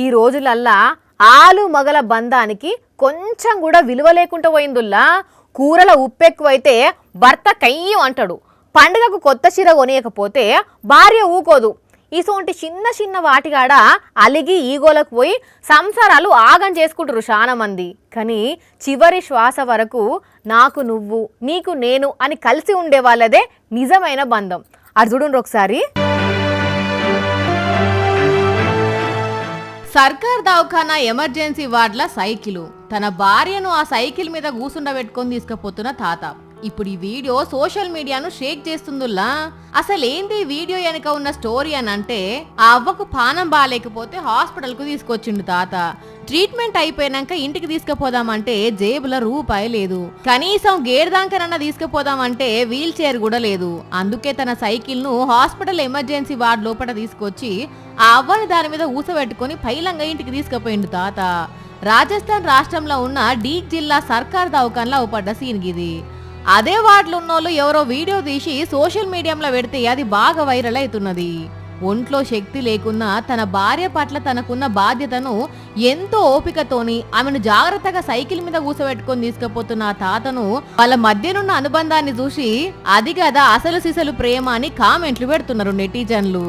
ఈ రోజులల్లా ఆలు మగల బంధానికి కొంచెం కూడా విలువ లేకుండా పోయిందుల్లా. కూరల ఉప్పు ఎక్కువైతే భర్త కయ్యం అంటాడు. పండుగకు కొత్త చీర కొనియకపోతే భార్య ఊకోదు. ఇసోంటి చిన్న చిన్న వాటిగాడ అలిగి ఈగోలకు పోయి సంసారాలు ఆగం చేసుకుంటారు చాలా మంది. కానీ చివరి శ్వాస వరకు నాకు నువ్వు నీకు నేను అని కలిసి ఉండే వాళ్ళదే నిజమైన బంధం. అది చూడండి ఒకసారి. సర్కార్ దవాఖానా ఎమర్జెన్సీ వార్డుల సైకిల్, తన భార్యను ఆ సైకిల్ మీద కూసుండబెట్టుకొని తీసుకుపోతున్న తాత. ఇప్పుడు ఈ వీడియో సోషల్ మీడియాను షేక్ చేస్తుందిలా. అసలేంది వీడియో వెనక ఉన్న స్టోరీ అని అంటే, ఆ అవ్వకు పానం బాగాలేకపోతే హాస్పిటల్ కు తీసుకొచ్చిండు తాత. ట్రీట్మెంట్ అయిపోయినాక ఇంటికి తీసుకుపోదామంటే జేబులో రూపాయి లేదు. కనీసం గేర్దాంకనన్నా తీసుకుపోదామంటే వీల్ చైర్ కూడా లేదు. అందుకే తన సైకిల్ ను హాస్పిటల్ ఎమర్జెన్సీ వార్డు లోపల తీసుకొచ్చి ఆ అవ్వని దాని మీద ఊసబెట్టుకుని పైలంగా ఇంటికి తీసుకుపోయిండు తాత. రాజస్థాన్ రాష్ట్రంలో ఉన్న డీక్ జిల్లా సర్కార్ దవాఖానలో అవపడ్డ సీన్ గిది. అదే వార్డులో ఉన్నోళ్ళు ఎవరో వీడియో తీసి సోషల్ మీడియాలో పెడితే అది బాగా వైరల్ అవుతున్నది. ఒంట్లో శక్తి లేకున్నా తన భార్య పట్ల తనకున్న బాధ్యతను ఎంతో ఓపికతోని ఆమెను జాగ్రత్తగా సైకిల్ మీద కూసబెట్టుకొని తీసుకుపోతున్న ఆ తాతను వాళ్ళ మధ్యనున్న అనుబంధాన్ని చూసి అది కదా అసలు సిసలు ప్రేమ అని కామెంట్లు పెడుతున్నారు నెటిజన్లు.